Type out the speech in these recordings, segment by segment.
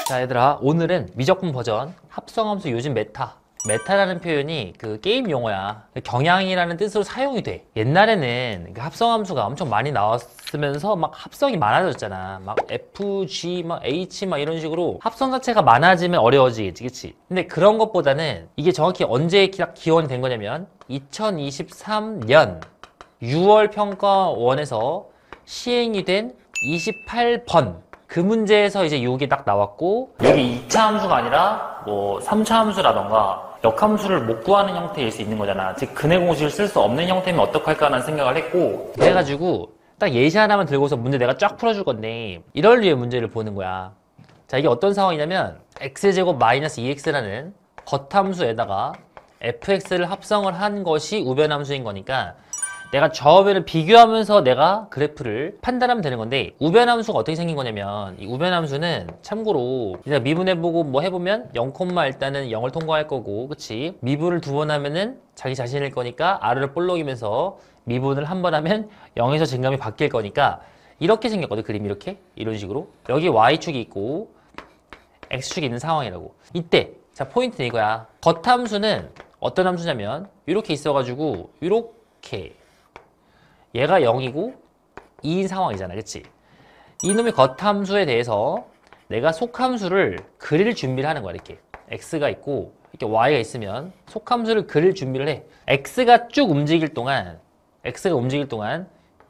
자 얘들아, 오늘은 미적분 버전 합성함수 요즘 메타라는 표현이 그 게임 용어야. 경향이라는 뜻으로 사용이 돼. 옛날에는 그 합성함수가 엄청 많이 나왔으면서 막 합성이 많아졌잖아. 막 F, G, 막 H 막 이런 식으로 합성 자체가 많아지면 어려워지겠지, 그치? 근데 그런 것보다는 이게 정확히 언제 기원이 된 거냐면 2023년 6월 평가원에서 시행이 된 28번 그 문제에서 이제 이게 딱 나왔고, 여기 2차 함수가 아니라 뭐 3차 함수라던가 역함수를 못 구하는 형태일 수 있는 거잖아. 즉 근해 공식을 쓸 수 없는 형태면 어떡할까라는 생각을 했고, 그래가지고 딱 예시 하나만 들고서 문제 내가 쫙 풀어줄 건데, 이럴 류의 문제를 보는 거야. 자, 이게 어떤 상황이냐면 x제곱 마이너스 2x라는 겉함수에다가 fx를 합성을 한 것이 우변함수인 거니까 내가 저변을 비교하면서 내가 그래프를 판단하면 되는 건데, 우변함수가 어떻게 생긴 거냐면, 이 우변함수는 참고로 내가 미분해보고 뭐 해보면 0, 일단은 0을 통과할 거고, 그치? 미분을 두 번 하면은 자기 자신일 거니까 R을 볼록이면서 미분을 한 번 하면 0에서 증감이 바뀔 거니까 이렇게 생겼거든, 그림이 이렇게. 이런 식으로. 여기 Y축이 있고 X축이 있는 상황이라고. 이때 자, 포인트는 이거야. 겉함수는 어떤 함수냐면 이렇게 있어가지고 이렇게 얘가 0이고 2인 상황이잖아, 그치? 이놈의 겉함수에 대해서 내가 속함수를 그릴 준비를 하는 거야. 이렇게 x가 있고 이렇게 y가 있으면 속함수를 그릴 준비를 해. x가 쭉 움직일 동안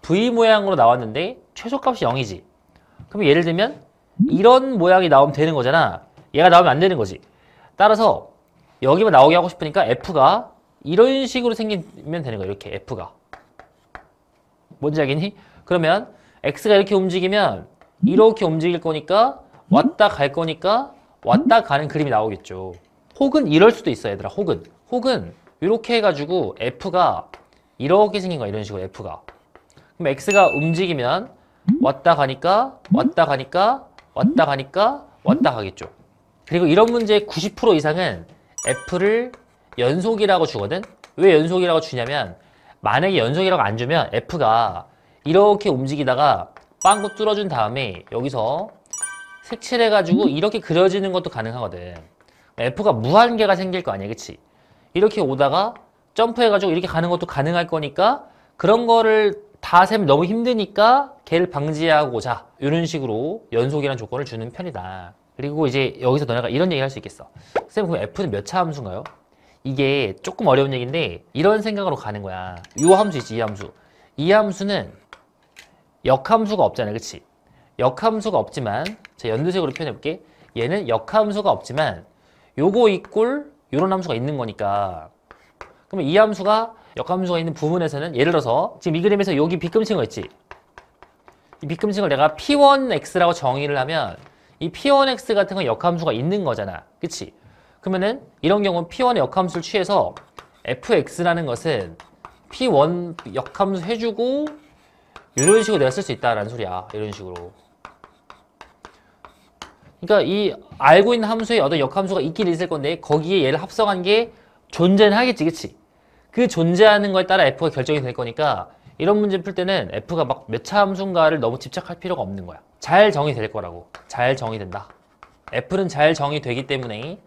v 모양으로 나왔는데 최소값이 0이지. 그럼 예를 들면 이런 모양이 나오면 되는 거잖아. 얘가 나오면 안 되는 거지. 따라서 여기만 나오게 하고 싶으니까 f가 이런 식으로 생기면 되는 거야. 이렇게 f가. 뭔지 알겠니? 그러면 x가 이렇게 움직이면 이렇게 움직일 거니까 왔다 갈 거니까 왔다 가는 그림이 나오겠죠. 혹은 이럴 수도 있어, 얘들아. 혹은 이렇게 해가지고 f가 이렇게 생긴 거야. 이런 식으로 f가. 그럼 x가 움직이면 왔다 가니까 왔다 가니까 왔다 가니까 왔다 가겠죠. 그리고 이런 문제의 90% 이상은 f를 연속이라고 주거든. 왜 연속이라고 주냐면 만약에 연속이라고 안 주면 f가 이렇게 움직이다가 빵꾸 뚫어준 다음에 여기서 색칠해가지고 이렇게 그려지는 것도 가능하거든. f가 무한계가 생길 거 아니야, 그치? 이렇게 오다가 점프해가지고 이렇게 가는 것도 가능할 거니까 그런 거를 다 세면 너무 힘드니까 걔를 방지하고자 이런 식으로 연속이라는 조건을 주는 편이다. 그리고 이제 여기서 너네가 이런 얘기를 할 수 있겠어. 선생님, 그럼 f는 몇 차 함수인가요? 이게 조금 어려운 얘기인데 이런 생각으로 가는 거야. 이 함수 있지, 이 함수. 이 함수는 역함수가 없잖아, 그치? 역함수가 없지만, 자, 연두색으로 표현해볼게. 얘는 역함수가 없지만 요거 이꼴 요런 함수가 있는 거니까, 그러면 이 함수가 역함수가 있는 부분에서는 예를 들어서 지금 이 그림에서 여기 빗금친 거 있지? 이 빗금친 걸 내가 P1X라고 정의를 하면 이 P1X 같은 건 역함수가 있는 거잖아, 그치? 그러면은 이런 경우는 P1의 역함수를 취해서 fx라는 것은 P1 역함수 해주고 이런 식으로 내가 쓸 수 있다라는 소리야. 이런 식으로. 그러니까 이 알고 있는 함수에 어떤 역함수가 있긴 있을 건데 거기에 얘를 합성한 게 존재는 하겠지, 그치? 그 존재하는 거에 따라 f가 결정이 될 거니까 이런 문제 풀 때는 f가 막 몇 차 함수인가를 너무 집착할 필요가 없는 거야. 잘 정의될 거라고. 잘 정의된다. f는 잘 정의되기 때문에,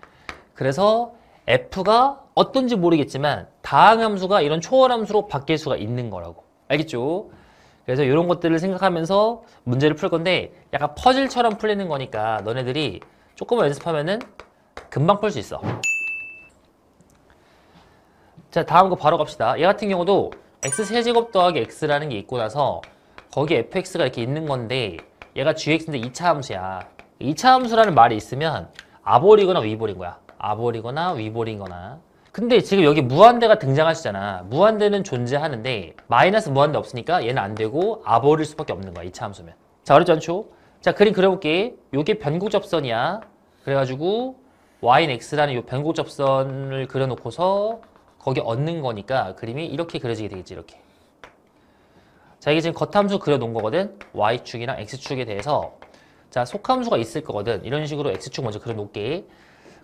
그래서 f가 어떤지 모르겠지만 다항함수가 이런 초월함수로 바뀔 수가 있는 거라고. 알겠죠? 그래서 이런 것들을 생각하면서 문제를 풀 건데 약간 퍼즐처럼 풀리는 거니까 너네들이 조금만 연습하면은 금방 풀 수 있어. 자, 다음 거 바로 갑시다. 얘 같은 경우도 x세제곱 더하기 x라는 게 있고 나서 거기에 fx가 이렇게 있는 건데 얘가 gx인데 2차 함수야. 2차 함수라는 말이 있으면 아볼이거나 위볼인 거야. 아볼이거나 위볼이거나. 근데 지금 여기 무한대가 등장하시잖아. 무한대는 존재하는데 마이너스 무한대 없으니까 얘는 안 되고 아볼일 수밖에 없는 거야, 2차 함수면. 자, 어렵지 않죠? 자, 그림 그려볼게. 요게 변곡접선이야. 그래가지고 y는 x라는 요 변곡접선을 그려놓고서 거기 얻는 거니까 그림이 이렇게 그려지게 되겠지, 이렇게. 자, 이게 지금 겉함수 그려놓은 거거든. y축이랑 x축에 대해서. 자, 속함수가 있을 거거든. 이런 식으로 x축 먼저 그려놓을게.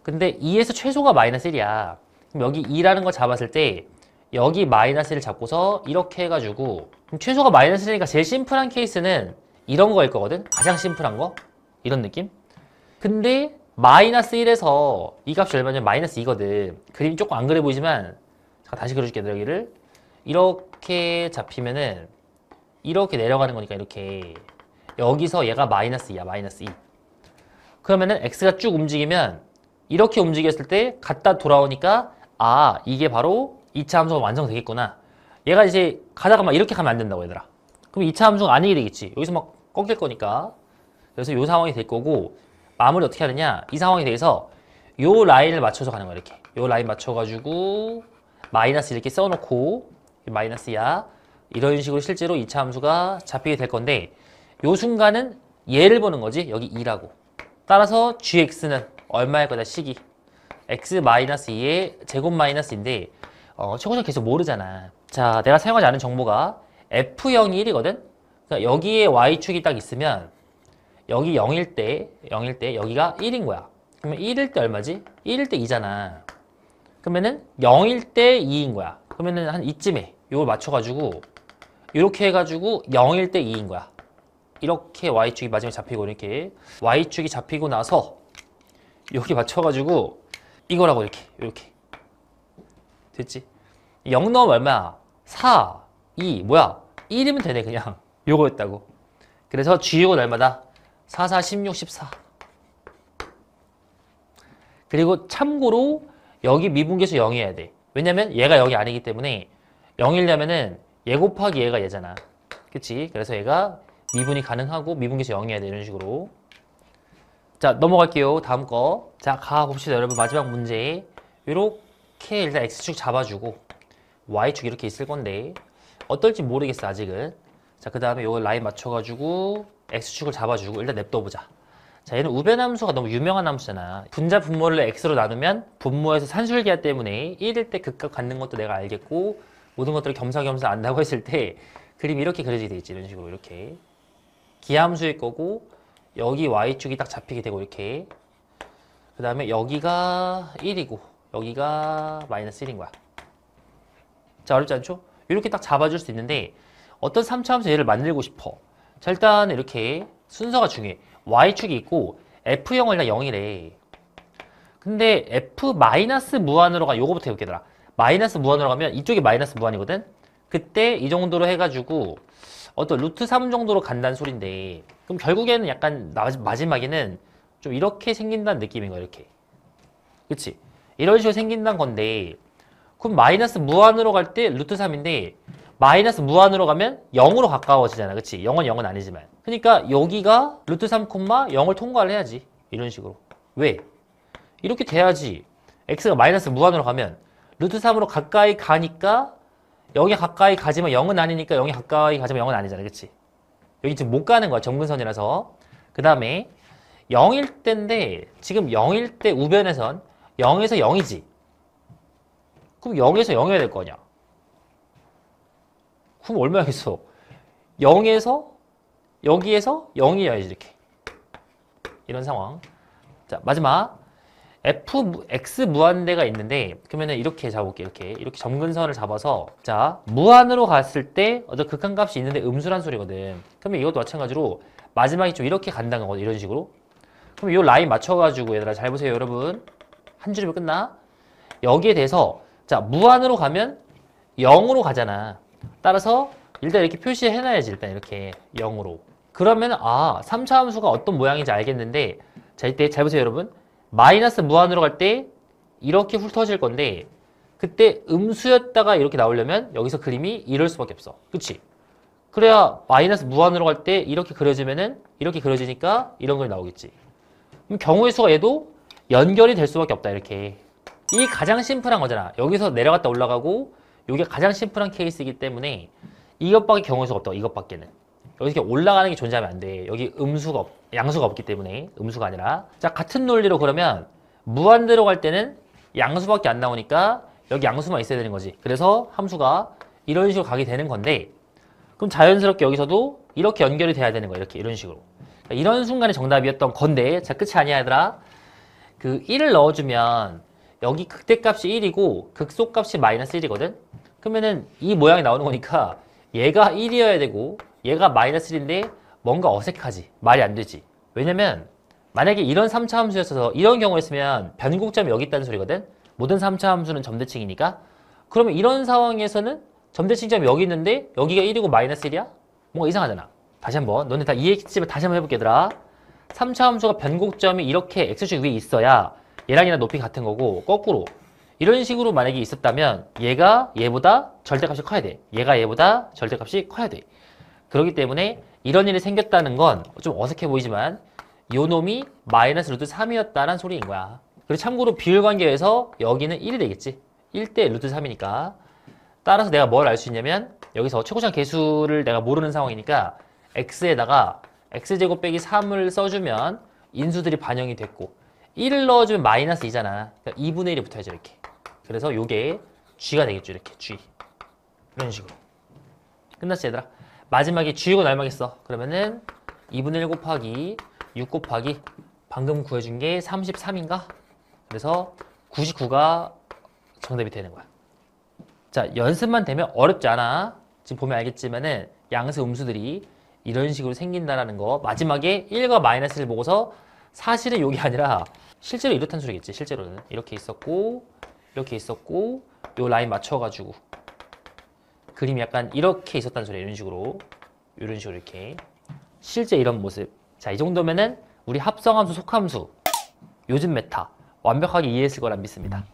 근데 2에서 최소가 마이너스 1이야. 그럼 여기 2라는 걸 잡았을 때 여기 마이너스 1을 잡고서 이렇게 해가지고, 그럼 최소가 마이너스 1이니까 제일 심플한 케이스는 이런 거일 거거든. 가장 심플한 거. 이런 느낌. 근데 마이너스 1에서 이 값이 얼마냐면 마이너스 2거든. 그림이 조금 안 그래 보이지만 잠깐 다시 그려줄게. 여기를 이렇게 잡히면은 이렇게 내려가는 거니까 이렇게 여기서 얘가 마이너스 2야. 마이너스 2. 그러면은 x가 쭉 움직이면 이렇게 움직였을 때 갔다 돌아오니까 아 이게 바로 2차 함수가 완성되겠구나. 얘가 이제 가다가 막 이렇게 가면 안 된다고 얘들아. 그럼 2차 함수가 아니게 되겠지. 여기서 막 꺾일 거니까. 그래서 이 상황이 될 거고 마무리 어떻게 하느냐. 이 상황에 대해서 요 라인을 맞춰서 가는 거야. 이렇게 요 라인 맞춰가지고 마이너스 이렇게 써놓고 마이너스야. 이런 식으로 실제로 2차 함수가 잡히게 될 건데 요 순간은 얘를 보는 거지. 여기 2라고. 따라서 gx는 얼마일 거다. 식이 x-2의 제곱 마이너스인데 최고점 계속 모르잖아. 자, 내가 사용하지 않은 정보가 f0이 1이거든. 그러니까 여기에 y축이 딱 있으면 여기 0일 때 여기가 1인 거야. 그러면 1일 때 얼마지? 1일 때 2잖아. 그러면은 0일 때 2인 거야. 그러면은 한 이쯤에 이걸 맞춰가지고 이렇게 해가지고 0일 때 2인 거야. 이렇게 y축이 마지막에 잡히고 이렇게 y축이 잡히고 나서 여기 맞춰가지고 이거라고 이렇게 됐지? 0 넣으면 얼마야? 4, 2 뭐야? 1이면 되네 그냥 요거였다고. 그래서 G이건 얼마다? 4, 4, 16, 14. 그리고 참고로 여기 미분계수 0이어야 돼. 왜냐면 얘가 0이 아니기 때문에 0이려면은 얘 곱하기 얘가 얘잖아. 그치? 그래서 얘가 미분이 가능하고 미분계수 0이어야 돼. 이런 식으로. 자, 넘어갈게요. 다음 거. 자, 가봅시다. 여러분 마지막 문제. 이렇게 일단 X축 잡아주고 Y축 이렇게 있을 건데 어떨지 모르겠어 아직은. 자, 그 다음에 이걸 라인 맞춰가지고 X축을 잡아주고 일단 냅둬보자. 자, 얘는 우변함수가 너무 유명한 함수잖아. 분자 분모를 X로 나누면 분모에서 산술기하 때문에 1일 때 극값 갖는 것도 내가 알겠고 모든 것들을 겸사겸사 안다고 했을 때 그림이 이렇게 그려지게 되겠지. 이런 식으로 이렇게 기함수일 거고 여기 Y축이 딱 잡히게 되고 이렇게 그 다음에 여기가 1이고 여기가 마이너스 1인 거야. 자, 어렵지 않죠? 이렇게 딱 잡아줄 수 있는데 어떤 3차 함수 얘를 만들고 싶어. 자, 일단 이렇게 순서가 중요해. Y축이 있고 F0을 일단 0이래. 근데 F 마이너스 무한으로 가. 요거부터 해볼게더라. 마이너스 무한으로 가면 이쪽이 마이너스 무한이거든. 그때 이 정도로 해가지고 어떤 루트 3 정도로 간다는 소린데 그럼 결국에는 약간 마지막에는 좀 이렇게 생긴다는 느낌인 거야. 이렇게. 그치? 이런 식으로 생긴다는 건데 그럼 마이너스 무한으로 갈 때 루트 3인데 마이너스 무한으로 가면 0으로 가까워지잖아. 그치? 0은 0은 아니지만. 그러니까 여기가 루트 3, 0을 통과를 해야지. 이런 식으로. 왜? 이렇게 돼야지. x가 마이너스 무한으로 가면 루트 3으로 가까이 가니까 여기 가까이 가지만 0은 아니니까 0이 가까이 가지만 0은 아니잖아. 그치? 여기 지금 못 가는 거야. 정근선이라서. 그 다음에 0일 때인데 지금 0일 때 우변에선 0에서 0이지. 그럼 0에서 0이어야 될 거 아니야. 그럼 얼마야겠어? 0에서 여기에서 0이어야지 이렇게. 이런 상황. 자, 마지막 x 무한대가 있는데 그러면은 이렇게 잡아볼게. 이렇게 점근선을 잡아서 자 무한으로 갔을 때 어떤 극한값이 있는데 음수란 소리거든. 그러면 이것도 마찬가지로 마지막에 좀 이렇게 간다는 거거든. 이런 식으로. 그럼 이 라인 맞춰가지고 얘들아 잘 보세요 여러분. 한 줄이면 끝나. 여기에 대해서 자 무한으로 가면 0으로 가잖아. 따라서 일단 이렇게 표시해놔야지. 일단 이렇게 0으로. 그러면 아 3차 함수가 어떤 모양인지 알겠는데 자 이때 잘 보세요 여러분. 마이너스 무한으로 갈 때 이렇게 훑어질 건데 그때 음수였다가 이렇게 나오려면 여기서 그림이 이럴 수밖에 없어. 그치? 그래야 마이너스 무한으로 갈 때 이렇게 그려지면은 이렇게 그려지니까 이런 걸 나오겠지. 그럼 경우의 수가 얘도 연결이 될 수밖에 없다. 이렇게. 이게 가장 심플한 거잖아. 여기서 내려갔다 올라가고 이게 가장 심플한 케이스이기 때문에 이것밖에 경우의 수가 없다. 이것밖에는. 여기서 이렇게 올라가는 게 존재하면 안 돼. 여기 양수가 없기 때문에 음수가 아니라. 자, 같은 논리로 그러면 무한대로 갈 때는 양수밖에 안 나오니까 여기 양수만 있어야 되는 거지. 그래서 함수가 이런 식으로 가게 되는 건데 그럼 자연스럽게 여기서도 이렇게 연결이 돼야 되는 거야. 이렇게 이런 식으로. 그러니까 이런 순간에 정답이었던 건데 자, 끝이 아니야 얘들아. 그 1을 넣어주면 여기 극대값이 1이고 극소값이 마이너스 1이거든. 그러면은 이 모양이 나오는 거니까 얘가 1이어야 되고 얘가 마이너스 1인데 뭔가 어색하지. 말이 안 되지. 왜냐면 만약에 이런 3차 함수였어서 이런 경우였으면 변곡점이 여기 있다는 소리거든. 모든 3차 함수는 점대칭이니까. 그러면 이런 상황에서는 점대칭점이 여기 있는데 여기가 1이고 마이너스 1이야? 뭔가 이상하잖아. 다시 한번 너네 다 이해했지만 다시 한번 해볼게 얘들아. 3차 함수가 변곡점이 이렇게 x축 위에 있어야 얘랑 얘랑 높이 같은 거고, 거꾸로 이런 식으로 만약에 있었다면 얘가 얘보다 절대값이 커야 돼. 얘가 얘보다 절대값이 커야 돼. 그렇기 때문에 이런 일이 생겼다는 건 좀 어색해 보이지만 요 놈이 마이너스 루트 3이었다는 소리인 거야. 그리고 참고로 비율 관계에서 여기는 1이 되겠지. 1대 루트 3이니까. 따라서 내가 뭘 알 수 있냐면 여기서 최고차항 계수를 내가 모르는 상황이니까 x에다가 x제곱 빼기 3을 써주면 인수들이 반영이 됐고 1을 넣어주면 마이너스 2잖아. 그러니까 2분의 1이 붙어야죠 이렇게. 그래서 요게 g가 되겠죠 이렇게 g. 이런 식으로. 끝났지 얘들아? 마지막에 g이고 날망했어. 그러면은 2분의 1 곱하기 6 곱하기 방금 구해준 게 33인가? 그래서 99가 정답이 되는 거야. 자, 연습만 되면 어렵지 않아. 지금 보면 알겠지만은 양수 음수들이 이런 식으로 생긴다라는 거. 마지막에 1과 마이너스를 보고서 사실은 이게 아니라 실제로 이렇다는 소리겠지. 실제로는 이렇게 있었고 이렇게 있었고 요 라인 맞춰가지고 그림이 약간 이렇게 있었다는 소리야. 이런 식으로 이렇게 실제 이런 모습. 자, 이 정도면은 우리 합성함수, 속함수 요즘 메타 완벽하게 이해했을 거라 믿습니다.